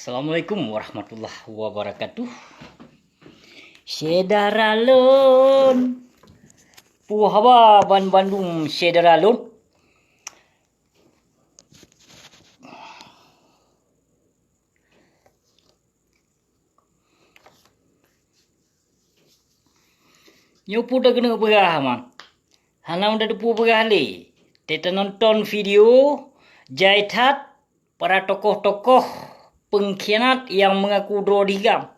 Assalamualaikum warahmatullahi wabarakatuh. Sedaralun. Puhaba ban Bandung sedaralun. Nyopu dah kena berah mang. Hanam dah depu berah le. Kita nonton video jaitat para tokoh-tokoh pengkhianat yang mengaku draw digam.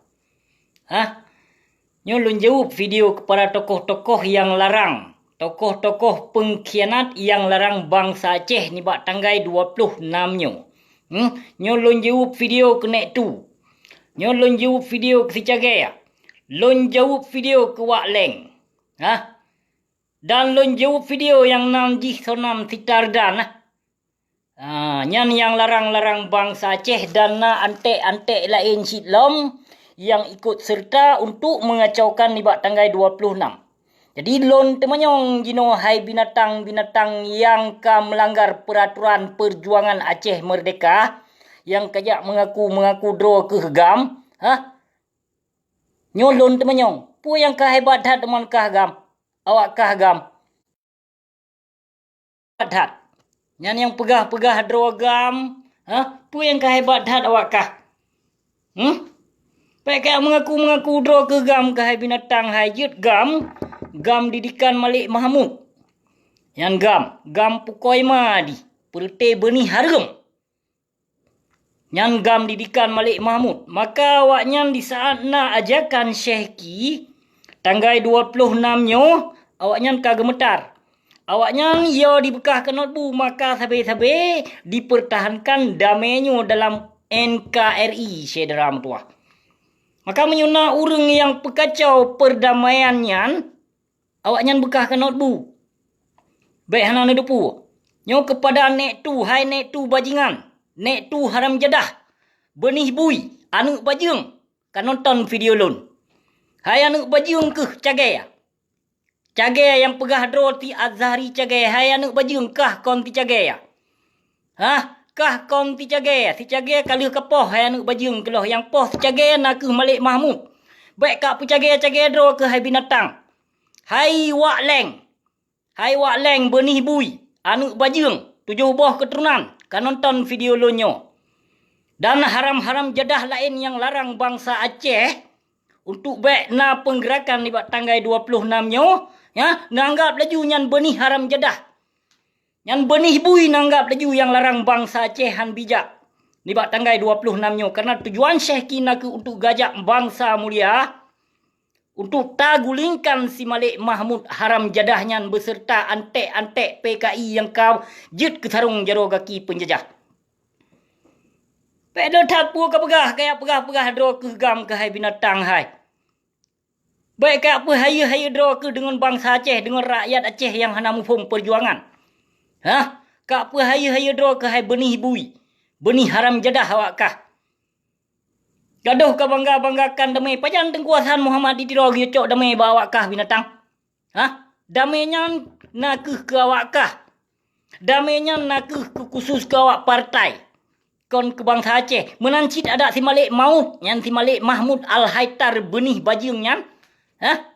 Nyolong jawab video kepada tokoh-tokoh yang larang. Tokoh-tokoh pengkhianat yang larang bangsa Aceh ni bak tanggai 26 nyo. Nyolong jawab video ke nek tu. Nyolong jawab video ke si Cagaya. Lon jawab video ke Wak Leng. Dan lon jawab video yang nam jih sonam si Tardan. Nyan yang larang-larang bangsa Aceh dan na antek-antek lain sitlom yang ikut serta untuk mengacaukan nibak tanggai 26. Jadi lon temanyong jino hai binatang-binatang yang ka melanggar peraturan perjuangan Aceh Merdeka yang kajak mengaku draw ke Hegam. Nyolon temanyong. Pu yang ka hebat hat teman ka Hegam. Awak ka Hegam. Hat. Nyan yang pegah-pegah draw Hegam. Pu yang ka hebat hat awak ka. Pakai mengaku draw ke Gam ke hai binatang hai jut Gam didikan Malik Mahmud. Yang Gam pukoi madi perte benih harum. Yang Gam didikan Malik Mahmud. Maka awak nyan di saat na ajakan Syekhi tanggai 26 nyo awak nyan ka gemetar. Awak nyan yo dibekah kenot bu maka sabe-sabe dipertahankan damainya dalam NKRI Sederam tuah. Maka menyuna urang yang pekacau perdamaian nyan, awak nyan bekah kenot bu. Baik hana depu. Nyo kepada nek tu, hai nek tu bajingan. Nek tu haram jadah. Benih bui, anu bajing. Kan nonton video lun. Hai anu bajing ke Cagaya. Cagaya yang pegah draw ti Azhari Cagaya. Hai anu bajing kah kon ti Cagaya. Kah kon ti Cagaya. Si Cagaya kali kepoh hai anu bajing keloh. Yang poh si Cagaya nak ke Malik Mahmud. Baik kak pu Cagaya draw ke hai binatang. Hai Wak Leng. Hai Wak Leng benih bui. Anu bajing. 7 buah keturunan. Kan nonton video lo nyo. Dan haram-haram jadah lain yang larang bangsa Aceh. Untuk baik na penggerakan ni bak tanggai 26 nyo. Nanggap laju nyan benih haram jadah. Yang benih bui nanggap laju yang larang bangsa Aceh han bijak. Ni bak tanggai 26 nyo. Karena tujuan Syekh nak untuk gajak bangsa mulia. Untuk tagulingkan si Malik Mahmud haram jadahnya beserta antek-antek PKI yang kau jut ke sarung jaro kaki penjajah. Pedal tapu ke pegah. Kayak pegah-pegah draw ke Gam ke hai binatang hai. Baik kayak apa haya-haya draw ke dengan bangsa Aceh. Dengan rakyat Aceh yang hana mufum perjuangan. Kak apa haya-haya draw ke hai benih bui. Benih haram jadah awak kah. Gaduh ke bangga-banggakan damai. Pajan tengkuasan Muhammad ditiro giocok damai bawa kah binatang. Damainya nak ke awak kah. Damainya nak ke khusus ke awak partai. Kon ke bangsa Aceh. Menancit ada si Malik Maut. Yang si Malik Mahmud Al-Haitar benih bajing nyan.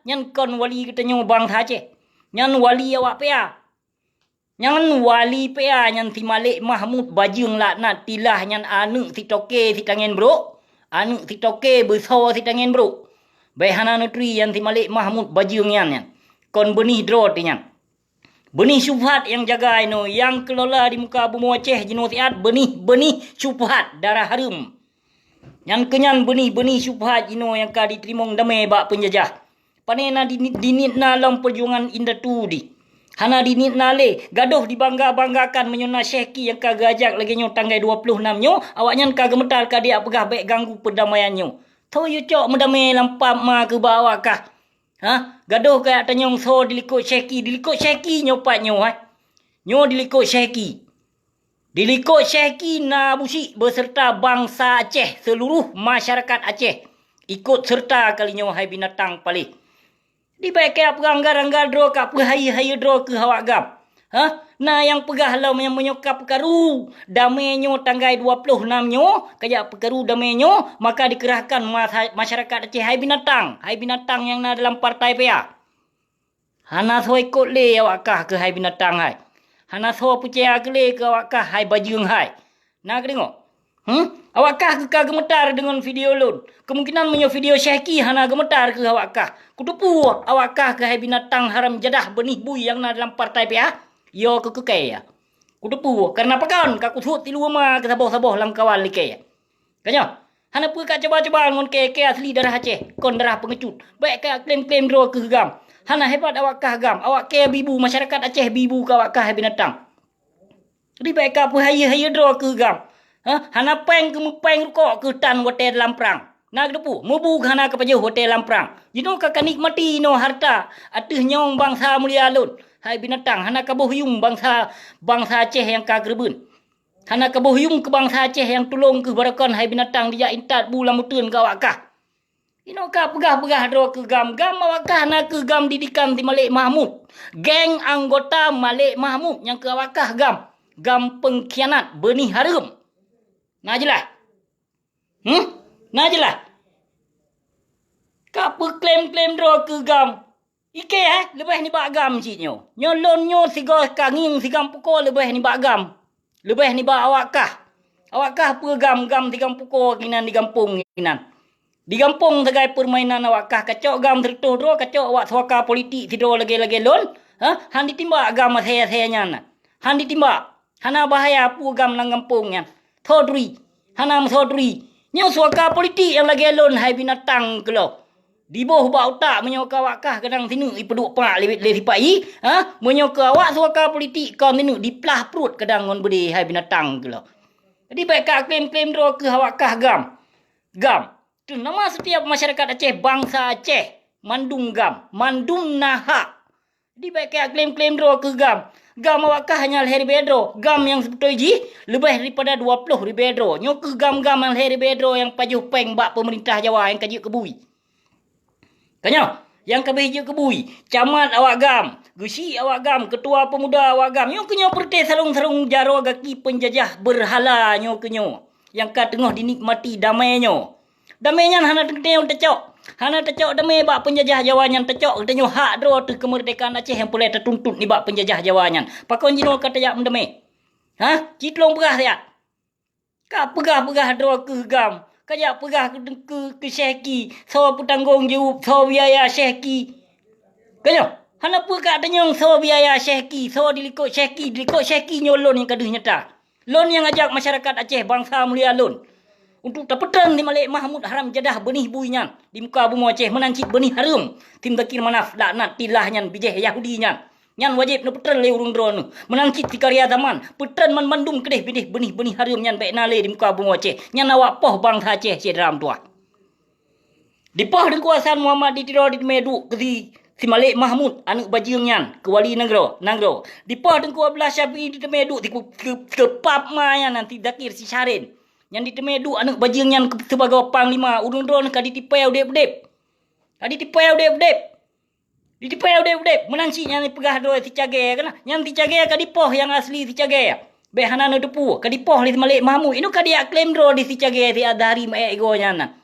Nyan kon wali kita nyo bangsa Aceh. Nyan wali awak pea. Nyan wali pea nyan si Malik Mahmud bajing laknat tilah nyan anu si toke si tangen bro. Anu si toke besar si tangen bro. Baik hana nutri yang si Malik Mahmud bajing nyan. Kon benih draw ti nyan. Benih syubhat yang jaga ino. Yang kelola di muka bumi Aceh jino siat benih syubhat darah harum. Yang kenyan benih syubhat jino yang ka diterimong damai bak penjajah. Panena dinitna dalam perjuangan indah tu di. Hana dinitna le. Gaduh dibangga-banggakan menyuna Syekhi yang ka gajak lagi nyo tanggai 26 nyo. Awaknya ka gemetar ka dia pegah baik ganggu perdamaian nyo. Tau you cok mendamai lampap ma ke bawah kah. Gaduh kayak tanyong so dilikut Syekhi. Dilikut Syekhi nyopat nyo. Nyo dilikut Syekhi. Dilikut Syekhi na busik beserta bangsa Aceh. Seluruh masyarakat Aceh. Ikut serta kali nyo hai binatang palih. Di baik kaya peranggar-anggar draw kak haya-haya draw ke awak Gam. Na yang pegah lau yang menyokap perkaru damainya tanggai 26-nyo kaya perkaru damainya maka dikerahkan masyarakat Aceh hai binatang yang na dalam partai PA. Hana so ikut le awak ke hai binatang hai. Hana so percaya ke le ke awak hai bajung hai. Nak tengok. Awak ke gemetar dengan video lun. Kemungkinan punya video Syekhi hana gemetar ke awak. Kutupu awak ke hai binatang haram jadah benih bui yang na dalam partai PA. Yo ke kaya. Kutupu karena pekan ka kusut ti luar ke saboh-saboh lang kawan like. Kanya. Hana pu ka coba-coba ngon ke asli darah Aceh. Kon darah pengecut. Baik ka klaim-klaim dro ke gam. Hana hebat awak gam. Awak ke bibu masyarakat Aceh bibu ka awak hai binatang. Jadi baik ka pu haya dro ke gam. Hana peng ke mupeng kok ke tan hotel dalam perang. Nak depu, mubu hana ke paju hotel dalam perang. Jino ka nikmati no harta. Atuh nyong bangsa mulia lun. Hai binatang, hana kabuh yung bangsa Aceh yang kagrebun. Hana kabuh yung ke bangsa Aceh yang tolong ke barakan hai binatang dia intat bulan mutun ke awakah. Ino ka pegah-pegah do ke gam awakah na ke gam didikan di Malik Mahmud. Geng anggota Malik Mahmud yang ke awakah gam pengkhianat benih harum. Nah jelas. Nah jelas. Ka klaim-klaim do ke gam. Ike lebih ni bak gam ciknyo. Nyolon nyo sigo kanging sigam pukul lebih ni bak gam. Lebih ni bak awakah. Awakah pe gam sigam pukul kinan di kampung kinan. Di kampung segai permainan awakah kacok gam tertuh ro kacok awak suaka politik tido lagi-lagi lon. Han ditimbak gam saya nyana. Han ditimbak. Hana bahaya pu gam lang kampung yan. Thodri. Hana sodri. Nyo suaka politik yang lagi lon hai binatang kelo. Di bawah bau tak menyoka awakah kadang sini ipeduk pak le sipai menyoka awak suaka politik kau sini diplah perut kadang ngon beri hai binatang ke lo. Jadi baik ka klaim dro ke awakah gam tu nama setiap masyarakat Aceh bangsa Aceh mandung mandung naha. Jadi baik ka klaim dro ke gam awakah hanya leher bedro gam yang sebetulnya lebih daripada 20 bedro nyo ke gam yang leher bedro yang pajuh peng bak pemerintah Jawa yang kaji kebui. Kanya, yang kebiji kebui, camat awak gam, gusi awak gam, ketua pemuda awak gam, nyo kenyo perti sarung-sarung jaro gaki penjajah berhala nyo kenyo, yang ka tengah dinikmati damainya. Damainya hana tengah tecok, hana tecok damai bak penjajah Jawanyan tecok, tenyo hak dro tu kemerdekaan Aceh yang boleh tertuntut ni bak penjajah Jawanyan. Pakon jino kata jak mendamai. Citlong pegah ya. Ka pegah-pegah dro ke gam. Kaya pegah ke Syekhi. So petanggung jawab. So biaya Syekhi. Kaya. Hana pegah tenyong so biaya Syekhi. So dilikut Syekhi. Dilikut Syekhi nyolon yang kaduh nyata. Lon yang ajak masyarakat Aceh. Bangsa mulia lon. Untuk tapetang di Malik Mahmud haram jadah benih buinyan. Di muka bumi Aceh menancik benih harum. Tim dakir manaf laknat tilahnya. Bijeh Yahudinya. Nyan wajib na petren le urung drone menangkit di karya zaman petren man mandum kedeh benih harum nyan baik nale di muka bumi Aceh nyan awak poh bangsa Aceh dalam tua di poh dengan kuasaan Muhammad di tiro di medu ke si Malik Mahmud anak bajing nyan ke wali nagro di poh dengan kuablah Syafi'i di medu di ke pap mayan nanti dakir si Syarin nyan di medu anak bajing nyan sebagai panglima urung drone ka ditipai udep-udep di tipaya udep menanci yang pegah do si cage kana yang ti cage ka dipoh yang asli si cage be hanana depu ka dipoh li Malik Mahmud inu ka dia klaim do di si cage ti adari mae ego nyana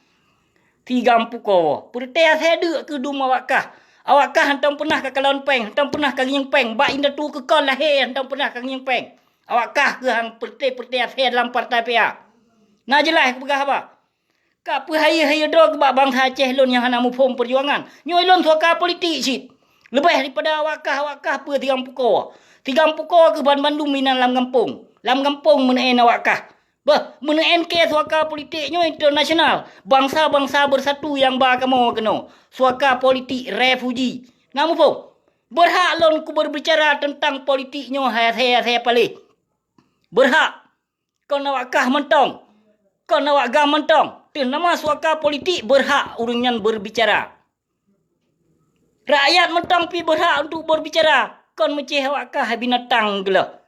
ti gampu ko purtea sedu ke dum awakah hantam pernah ka kalon peng hantam pernah ka nging peng ba inda tu ke kon lah he hantam pernah ka nging peng awakah ke hang purtea se dalam partai PA nah jelas pegah apa ka pu haya dro ke bangsa Aceh lon yang hana mufum perjuangan nyoi lon suaka politik sit lebih daripada awakah pu 30 ko ke Bandung minan lam kampung menaen awakah bah menaen ke suaka politik nyoi internasional bangsa-bangsa bersatu yang ba kamu keno suaka politik refugi ngamu pun berhak lon ku berbicara tentang politiknya saya palih berhak kon awakah mentong kon awak gam mentong tu nama suaka politik berhak urungan berbicara. Rakyat mentang pi berhak untuk berbicara. Kon meceh awakah binatang gela.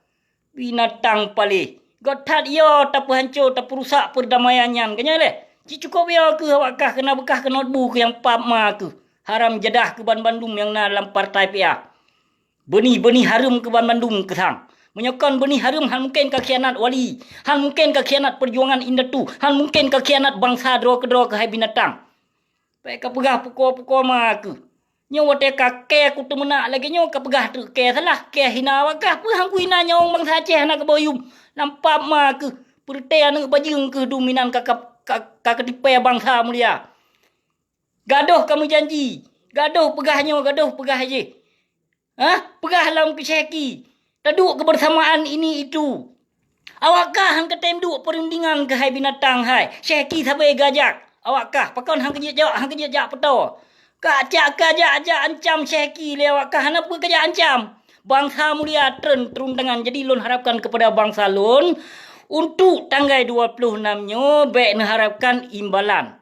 Binatang palih. Gotat yo tapu hancur tapu rusak perdamaiannya. Kanya le. Ci cukup yo ke awakah kena bekah kena bu ke yang pama ke. Haram jadah ke Bandung yang na dalam partai PA. Benih-benih harum ke Bandung ke sang. Menyokon benih harum, hal mungkin ke khianat wali. Hal mungkin ke khianat perjuangan indatu. Hal mungkin ke khianat bangsa dro ke hai binatang. Baik ke pegah pukul-pukul mak. Nyo wate ka ke ku temena lagi nyo ke pegah tu ke salah ke hina wakah pu hang ku hina nyong bangsa Aceh nak ke boyum. Nampak mak perte anu bajing ke dominan ka ketipe bangsa mulia. Gaduh kamu janji. Gaduh pegahnya, gaduh pegah je. Pegah lam keseki. Taduk kebersamaan ini itu. Awakkah hang ketem duk perundingan ke hai binatang hai. Syeki sabai gajak. Awakkah pakon hang kejak jawab hang kejak jak peto. Kajak ancam syeki le awakkah hang apa kejak ancam. Bangsa mulia terundangan. Jadi lun harapkan kepada bangsa lun untuk tanggal 26 nyo baik harapkan imbalan.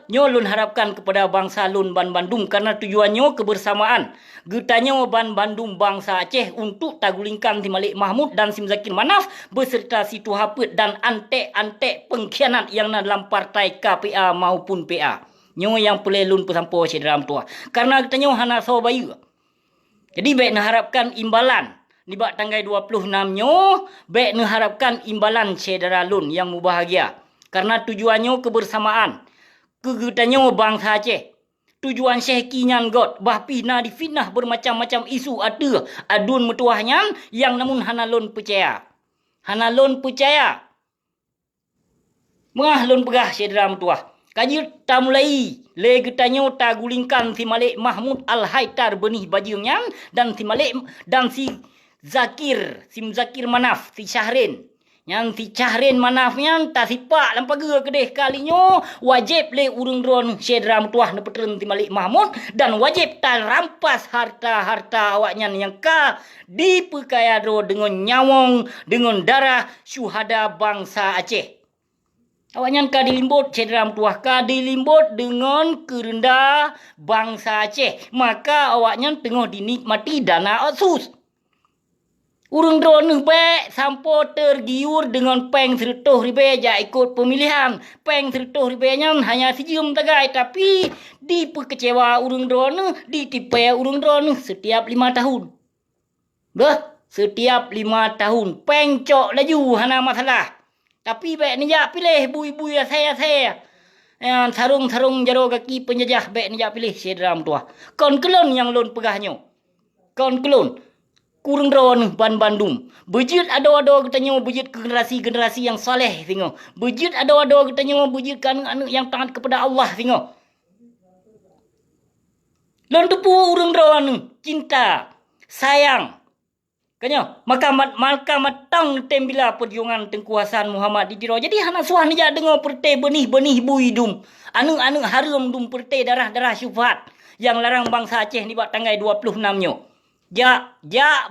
Nyo lun harapkan kepada bangsa lun Ban Bandung karena tujuannya kebersamaan. Getanya Ban Bandung bangsa Aceh untuk tagulingkan si Malik Mahmud dan Sim Zakir Manaf beserta si Tuhapet dan antek-antek pengkhianat yang dalam partai KPA maupun PA. Nyo yang pelai lun pesampo dalam tua. Karena getanya hana so bayu. Jadi baik harapkan imbalan. Ni bak tanggal 26 nyo baik harapkan imbalan saudara lun yang mubahagia. Karena tujuannya kebersamaan. Kegetannya bangsa Aceh. Tujuan Syekh nyan got. Bahpina difitnah bermacam-macam isu ada. Adun metuahnya yang namun hanalun percaya. Hanalun percaya. Mengah lun pegah saudara metuah. Kaji tak mulai. Le getanya tak gulingkan si Malik Mahmud Al-Haitar benih bajingnya. Dan si Malik dan si Zakir. Sim Zakir Manaf. Si Syahrin. Yang si Syahrin Manafnya tak sipak lampa ge kedeh kalinya wajib le urung dron saudara metuah ne peteren ti Malik Mahmud dan wajib tak rampas harta-harta awaknya yang ka dipekaya dro dengan nyawang dengan darah syuhada bangsa Aceh. Awaknya ka dilimbut saudara metuah ka dilimbut dengan kerendah bangsa Aceh. Maka awaknya tengah dinikmati dana otsus. Urang drone baik sampo tergiur dengan peng 100 ribu ja ikut pemilihan. Peng 100 ribu hanya sejum tagai tapi dipekecewa urang drone ditipai urang drone setiap 5 tahun. Setiap 5 tahun peng cok laju hana masalah. Tapi baik ni ja pilih bui-bui saya. Sarung-sarung jaro kaki penjajah baik ni ja pilih saudara tua. Kon kelon yang lon pegahnya. Kon kelon kurang rawan Ban Bandung. Bejit ada-ada katanya bejit generasi-generasi yang soleh tengok. Bejit ada-ada katanya bejit kan anak yang taat kepada Allah tengok. Lon tepu urang rawan cinta, sayang. Kanya maka matang tembila perjuangan Tengku Hasan Muhammad Didiro. Jadi hana suah ni ja dengar pertai benih-benih buidum. Anu harum dum pertai darah-darah syubhat yang larang bangsa Aceh ni bak tanggal 26 nyo. Ja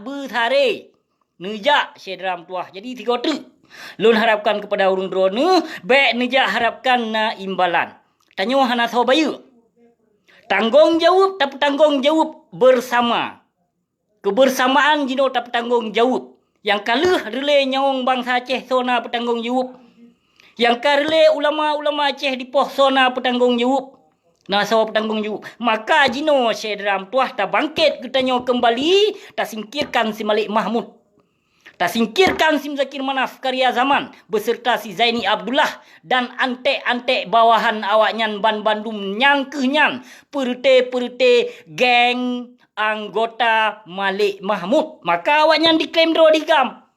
berthare. Nejak saudara tuah. Jadi 3 tu. Lun harapkan kepada urang drone. Baik nejak harapkan na imbalan. Tanya hana so bayu. Tanggungjawab tapi tanggungjawab bersama. Kebersamaan jino tak bertanggung jawab. Yang kalah relay nyawang bangsa Aceh sona bertanggung jawab. Yang karele ulama-ulama Aceh di poh sona bertanggung jawab. Nah, sawa bertanggung jawab. Maka jino saudara tuah tak bangkit ketanya kembali. Tak singkirkan si Malik Mahmud. Tak singkirkan Sim Zakir Manaf karya zaman. Beserta si Zaini Abdullah. Dan antek-antek bawahan awaknya Ban Bandung nyangkehnya. Perute-perute geng anggota Malik Mahmud. Maka awaknya diklaim dro dihikam.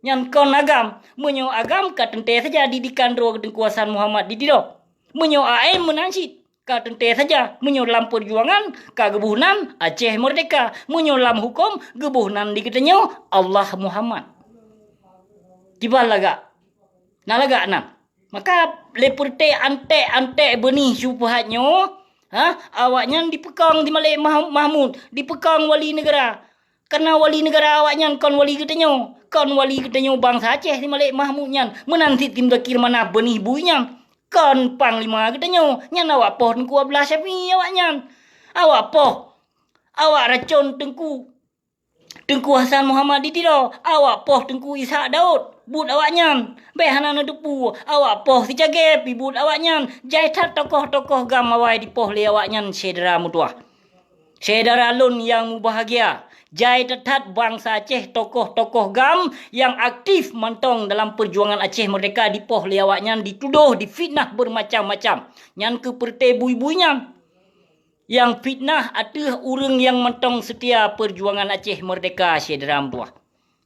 Yang kon agam. Menyo agam katente saja didikan dro Tengku Hasan Muhammad Didiro. Menyo AM menansit. Tentu saja menyolam perjuangan kegebunan Aceh merdeka, menyolam hukum gebunan diketanya Allah Muhammad. Tiba laga. Nalaga nan. Maka leperte ante benih syubhatnya, awaknya dipekang di Malik Mahmud, dipekang wali negara. Karena wali negara awaknya kon wali ketanya, bangsa Aceh di Malik Mahmudnya menanti Tim Zakir Manaf benih buinya. Kan panglima katanya nyan awak poh Tengku Abdullah Syafi'i awaknya. Awak poh. Awak racun Tengku Hasan Muhammad Didiro. Awak poh Tengku Ishak Daud. But awaknya. Behana na depu. Awak poh si Cagep. But awaknya. Jaitat tokoh-tokoh gam awai di poh le awaknya saudara mutuah. Saudara lun yang bahagia. Jai tetat bangsa Aceh, tokoh-tokoh GAM yang aktif mentong dalam perjuangan Aceh Merdeka di poh liawaknya dituduh, difitnah bermacam-macam. Yang ke pertai bui-buinya. Yang fitnah atuh urang yang mentong setia perjuangan Aceh Merdeka Syedram tuah.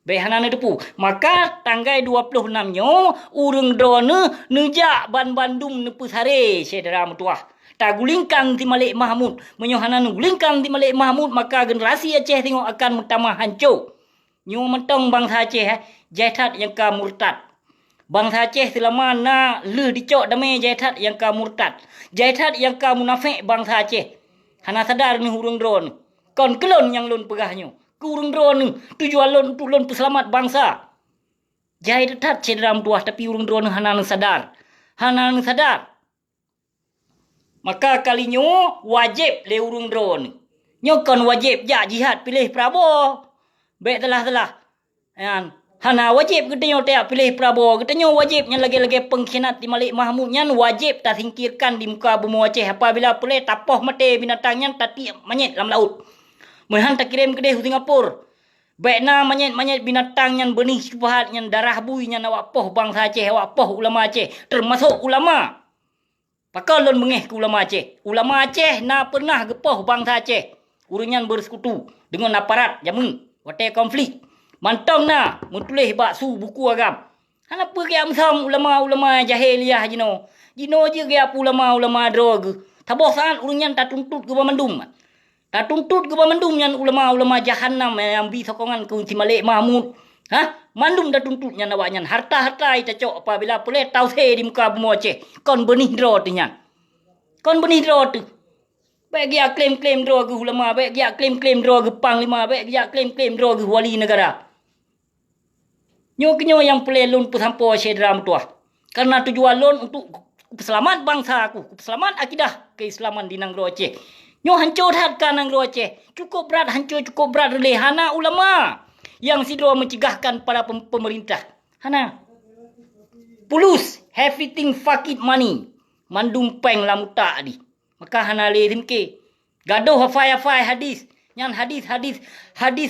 Behanana depu. Maka tanggal 26 nyo urang drone nejak ban Bandung nepus hare Syedram tuah. Tak gulingkang di Malik Mahmud. Menyohanan gulingkang di Malik Mahmud, maka generasi Aceh tengok akan mentama hancur. Nyo mentong bangsa Aceh jaitat yang ka murtad. Bangsa Aceh selama na leh dicok damai jaitat yang ka murtad. Jaitat yang ka munafik bangsa Aceh. Hana sadar ni urang drone. Kon kelon yang lon pegahnya. Ke urang drone ni tujuan lon untuk lon peselamat bangsa. Jaitat cedram tuah tapi urang drone hana sadar. Hana sadar. Maka kalinya wajib le urung drone. Nyokon wajib jak jihad pilih Prabowo. Baik telah. Hana wajib katanya tak pilih Prabowo. Katanya wajib yang lagi-lagi pengkhianat di Malik Mahmud nyan wajib tak singkirkan di muka bumi Aceh. Apabila pilih tapoh mati binatangnya tati manyet dalam laut. Merhan tak kirim ke dia Singapura. Baik na manyet binatang yang benih syubhat yang darah bui yang awak poh bangsa Aceh, awak poh ulama Aceh, termasuk ulama. Pakal lon mengeh ke ulama Aceh. Ulama Aceh na pernah gepoh bangsa Aceh. Urunyan bersekutu dengan aparat jamu. Watai konflik. Mantong na menulis baksu buku agam. Kenapa kaya amsam ulama-ulama jahiliyah jino. Jino je kaya ulama-ulama drog. Tabah saat urunyan tak tuntut ke Bamandum. Tak tuntut ke Bamandum yang ulama-ulama jahannam yang bi sokongan ke si Malik Mahmud. Mandum dah tuntutnya nawaknya. Harta-harta ita cok apabila boleh tahu di muka bumi Aceh. Kon benih draw tu nyan. Kon benih draw tu. Baik dia klaim-klaim draw ke ulama. Baik dia klaim-klaim draw ke panglima. Baik dia klaim-klaim draw ke wali negara. Nyo yang boleh lon pesampo Syedram tuah. Karena tujuan lon untuk selamat bangsa aku. Selamat akidah keislaman di Nangro Aceh. Nyo hancur hadkan Nangro Aceh. Cukup berat hancur, cukup berat relih. Hana ulama yang sidro mencegahkan para pemerintah. Hana. Pulus. Everything fuck it money. Mandum peng lamuta di. Maka hana le rimke. Gaduh hafai hadis. Nyan hadis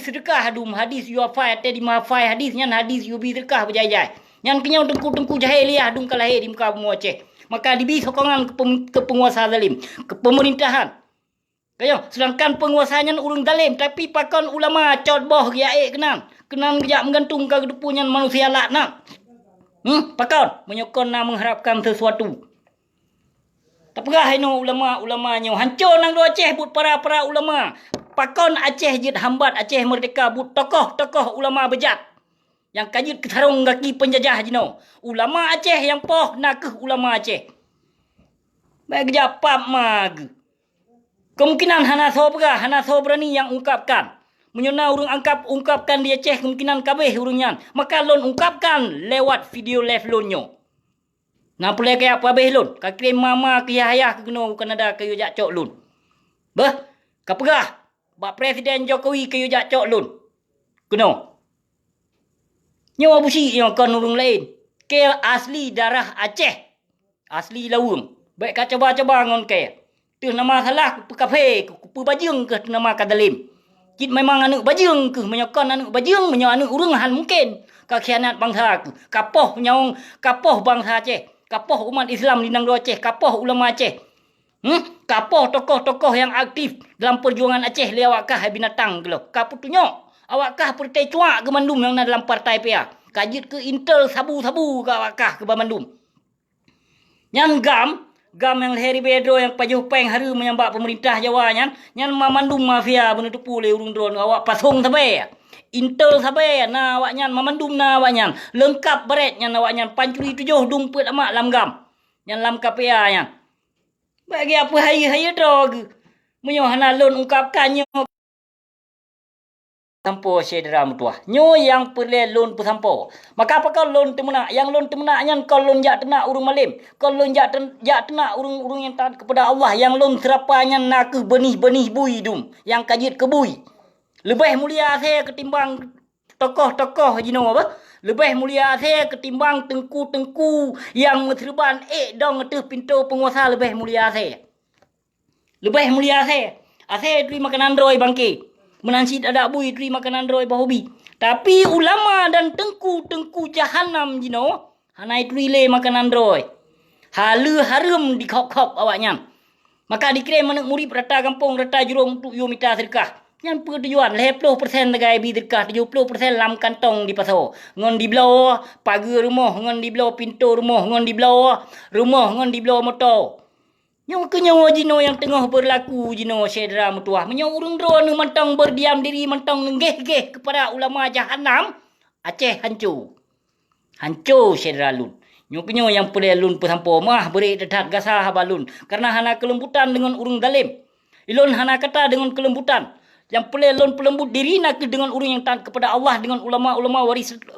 sedekah hadum. Hadis you hafai ate di mahafai hadis. Nyan hadis you bi sedekah berjaya. Nyan kenyang tengku-tengku jahiliyah dung kalahir di muka bumi Aceh. Maka dibi sokongan ke penguasa zalim. Ke pemerintahan. Kaya sedangkan penguasanya urang zalim tapi pakon ulama cot boh giae kenan kejak menggantung ke depunya manusia laknat. Pakon menyokon mengharapkan sesuatu. Tak pegah ino ulama-ulamanya hancur nang Aceh but para ulama. Pakon Aceh jid hambat Aceh Merdeka but tokoh-tokoh ulama bejat. Yang kajit kesarung kaki penjajah jino. Ulama Aceh yang poh nakeh ulama Aceh. Baik japap mag. Kemungkinan hana so berani yang ungkapkan. Menyona urung ungkapkan di Aceh kemungkinan kabeh urungnya. Maka lon ungkapkan lewat video live lonyo. Nah boleh kaya apa beh lon? Ka kirim mama ke ayah ke geno Kanada ke jak cok lon. Beh, ka pegah. Bak Presiden Jokowi ke jak cok lon. Geno. Nyo abusi yang kon urung lain. Ke asli darah Aceh. Asli lawung. Baik ka coba-coba ngon ke. Tu nama salah kafe ku bajung ke nama kadalim. Kit memang anak bajung ke menyokon anak bajung menyo anak urang han mungkin ka khianat bangsa ke. Kapoh nyong kapoh bangsa Aceh, kapoh umat Islam di Nangro Aceh, kapoh ulama Aceh. Kapoh tokoh-tokoh yang aktif dalam perjuangan Aceh liawakkah binatang gelo. Kaputunyo awakkah partai cuak ke Bandung yang dalam partai PA. Kajit ke Intel sabu-sabu ke awakkah ke Bandung. Yang gam yang Heri Bedro yang pajuh peng hari menyambak pemerintah Jawa nyan mamandum mafia bener tepu le urung drone awak pasong sampai Intel sampai na awak nyan mamandum na awak nyan lengkap beret nyan awak nyan pancuri tujuh dumpet amak lam gam nyan lam KPA nyan bagi apa hai drog menyo hana lon ungkapkannya sampo Syedram tuah. Nyo yang perle lon pesampo. Maka apa kau lon temena? Yang lon temena nyan kau lon jak tenak urung malim. Kau lon jak tenak urung yang taat kepada Allah. Yang lon serapanya nak benih-benih bui dum. Yang kajit ke bui. Lebih mulia saya ketimbang tokoh-tokoh jino apa? Lebih mulia saya ketimbang tengku-tengku yang serban dong tu pintu penguasa lebih mulia saya. Lebih mulia saya. Saya terima makan androi bangki. Menansit ada bui tri makanan roy bahobi. Tapi ulama dan tengku jahanam jino. Hanai tuile makanan roy. Halu harum di kop-kop awaknya. Maka dikirim manak murid rata kampung rata jurung tu yo mita sedekah. Yang pertujuan 70% tegai bi sedekah, 70% lam kantong di pasar. Ngon di belau pagar rumah, ngon di belau pintu rumah, ngon di belau rumah, ngon di belau motor. Yang kenyawa jino yang tengah berlaku jino sedera mutuah. Menyo urung drone mentang berdiam diri mentang nenggeh-geh kepada ulama jahanam. Aceh hancur. Hancur sedera lun. Nyukunyo yang pulih lun pesampo mah beri dedat gasah balun. Karena hana kelembutan dengan urung dalim. Ilun hana kata dengan kelembutan. Yang pulih lun pelembut diri nak dengan urung yang taat kepada Allah. Dengan ulama-ulama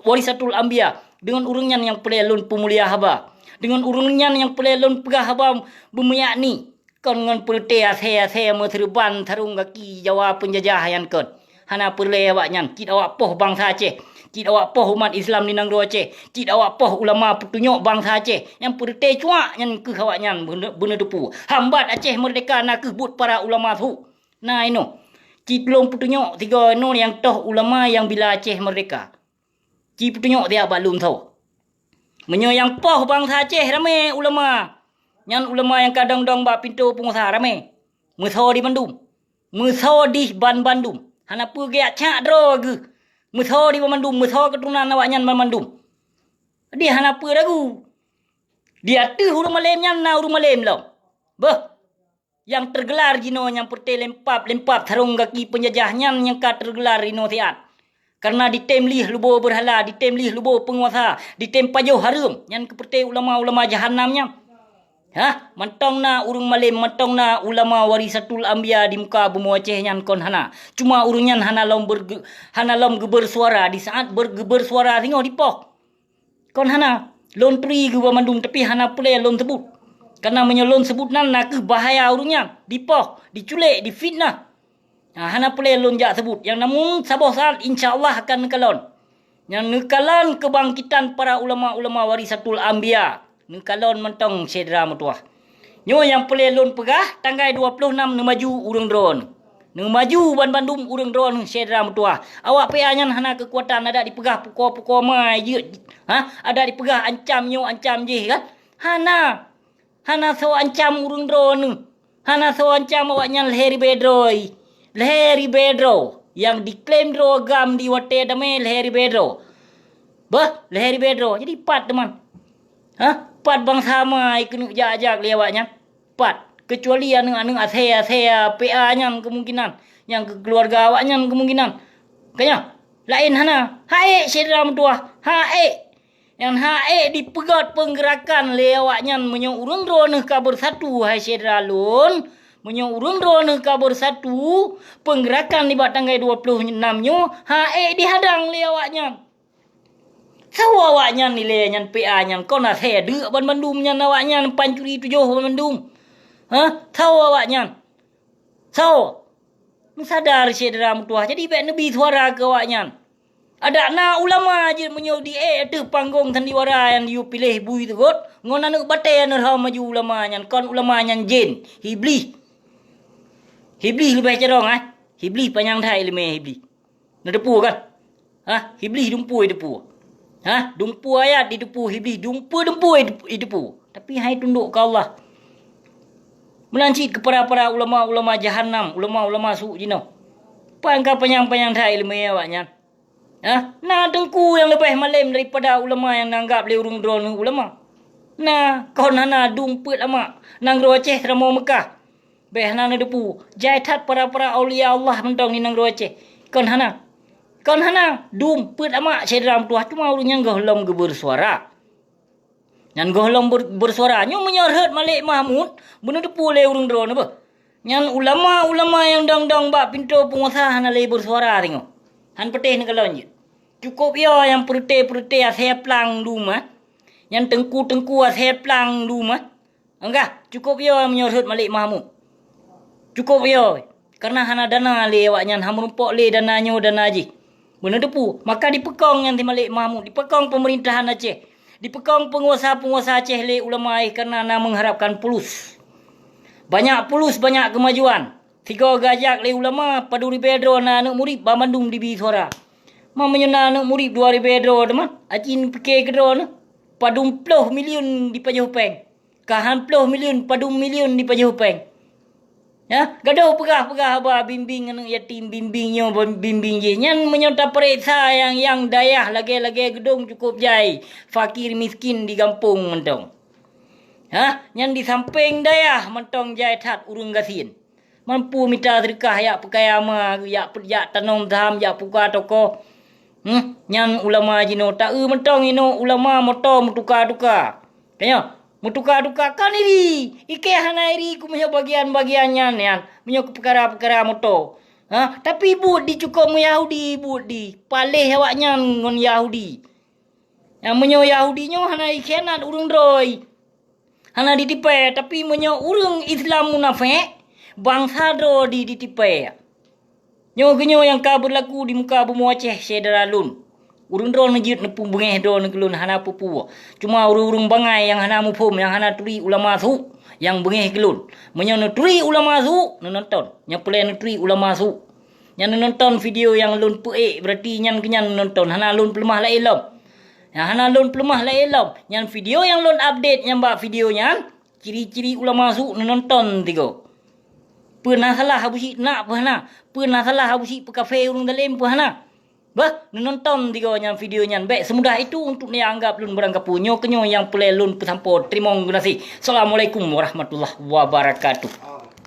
warisatul anbiya. Dengan urungnya yang pulih lun pemulia haba. Dengan urungnya yang pulih lun pegah haba bumiak ni. Kon ngon perte ase meserban tarung kaki Jawa penjajah yang kon. Hana pulih awaknya. Kit awak poh bangsa Aceh. Cik awak poh umat Islam di Nangro Aceh. Cik awak poh ulama petunjuk bangsa Aceh. Yang perte cuak yang ke awaknya benar depu. Hambat Aceh merdeka nak kebut para ulama tu. Nah ino. Cik belum petunjuk tiga ino yang toh ulama yang bila Aceh merdeka. Cik petunjuk dia balum tahu. Menyo yang poh bangsa Aceh ramai ulama. Yang ulama yang kadang-kadang bak pintu pengusaha ramai. Mesau di Bandung. Mesau di Bandung. Hana pergi acak droge. Mesau di Bandung, mesau keturunan awaknya Bandung. Dia hana apa ragu. Dia tu hurung malemnya na hurung malem lo. Bah. Yang tergelar jino yang perte lempap tharung kaki penjajahnya yang ka tergelar jino tiat. Karena ditemlih lubo berhala, ditemlih lubo penguasa, ditem pajuh harum yang keperti ulama-ulama jahanamnya. Mentong na urung malem, mentong na ulama warisatul anbiya di muka bumi Aceh nyan kon hana. Cuma urunyan hana lom bersuara di saat bersuara tengok di poh. Kon hana lon tri ke Bandung tapi hana pula lon sebut. Karena menyelon sebut nan nak bahaya urunyan di poh, diculik, difitnah. Hana pula lon jak sebut. Yang namun sabah saat insya-Allah akan nekalon. Yang nekalan kebangkitan para ulama-ulama warisatul anbiya. Nengkalon mentong sedera mutuah. Nyo yang pelih lun pegah tanggal 26 maju urang drone. Neng maju Bandung urang drone sedera mutuah. Awak peanyan hana kekuatan ada dipegah pukul-pukul mai je. Ada dipegah ancam nyo ancam je kan? Hana so ancam urang drone. Hana so ancam awaknya leheri bedroi. Leheri bedro yang diklaim drogam di wate damai leheri bedro. Leheri bedro. Jadi pat teman. Pat bangsa mai kena jak-jak lewatnya. Pat. Kecuali yang asea PA-nya kemungkinan. Yang keluarga awaknya kemungkinan. Kanya. Lain hana. Hae sedera mutuah. Hae. Yang hae dipegat penggerakan lewatnya. Menyong urang drone kabur satu. Hai sedera lun. Menyong urang drone kabur satu. Penggerakan di tanggal 26 nyo. Hae dihadang lewatnya. Sawa awaknya nilainya PA-nya kau nak saya dek Bandung nya awaknya pancuri 7 Bandung. Sawa awaknya. Sawa. Sadar sedera mutuah. Jadi baik nabi suara ke awaknya. Ada na ulama je menyo di tu panggung sandiwara yang you pilih bui tu kot. Ngon anak batai nerha maju ulamanya. Kon ulamanya jin, iblis. Iblis lebih cerong Iblis panjang thai leme iblis. Nak depu kan? Iblis depu. Dumpu ayat di depu iblis, dumpu di depu. Tapi hai tunduk ke Allah. Melancit kepada para ulama-ulama jahanam, ulama-ulama su jino. Pangka panjang-panjang thai ilmu awaknya. Nah tengku yang lebih malam daripada ulama yang nanggap le urung drone ulama. Nah kau nana dumput lama Nangro Aceh teramo Mekah. Beh nana depu. Jaitat para aulia Allah mentong ni Nangro Aceh. Kon hana dumput amak sedera tuah cuma urunnya gohlom bersuara. Yang gohlom bersuara nyo menyorot Malik Mahmud benar depu le urung drone apa. Yang ulama-ulama yang dang-dang bak pintu pengusaha hana le bersuara tengok. Han petih ni kalau je. Cukup ya yang perute saya plang rumah. Yang tengku saya plang rumah. Enggak, cukup ya menyorot Malik Mahmud. Cukup ya. Karena hana dana le awaknya hamurumpok le dananyo dana je. Benar depu. Maka dipekong yang Malik Mahmud. Dipekong pemerintahan Aceh. Dipekong penguasa-penguasa Aceh le ulama karena nak mengharapkan pulus. Banyak pulus, banyak kemajuan. Tiga gajak le ulama padu ribedro na anak murid Bandung di Bisora. Mamanya na anak murid 2 ribedro teman. Acin fikir kedro na. Padung 10 million di Pajupeng. Kahan 10 million padung million di Pajupeng. Ya, gaduh pegah-pegah ba bimbing anak yatim bimbingnya bimbing je. Nyan menyota periksa yang dayah lagi-lagi gedung cukup jai. Fakir miskin di kampung mentong. Ha, nyan di samping dayah mentong jai tat urung gasin. Mampu minta sedekah ya pakai ama ya tanam saham ya buka toko. Nyan ulama jino tak mentong ino ulama moto mutuka-tuka. Tanya mutuka-tuka kan iri. Ike hana iri ku punya bagian-bagiannya nyan. Punya perkara-perkara moto. Ha, tapi ibu di cukup mu Yahudi ibu di. Palih awaknya ngon Yahudi. Yang menyo Yahudinya hana ikhenat urung droi. Hana ditipai tapi menyo urung Islam munafik. Bangsa dro di ditipai. Nyo yang kabur laku di muka bumi Aceh sedaralun. Urung dro ngejit nepung bengeh dro negelun hana pupu. Cuma urung bangai yang hana mupum yang hana turi ulama su yang bengeh gelun. Menyo turi ulama su nonton. Nya pulai turi ulama su. Nya nonton video yang lun puek berarti nyan kenyan nonton hana lun pelemah la ilom. Yang hana lun pelemah la ilom. Yang video yang lun update yang bak videonya ciri-ciri ulama su nonton tigo. Pernah salah habusi nak pernah. Pernah salah habusi pe kafe urung dalam pernah. Bah, nonton tiga yang videonya. Baik, semudah itu untuk ni anggap lun barang kapunyo kenyo yang pelai lun pesampur. Terima kasih. Assalamualaikum warahmatullahi wabarakatuh.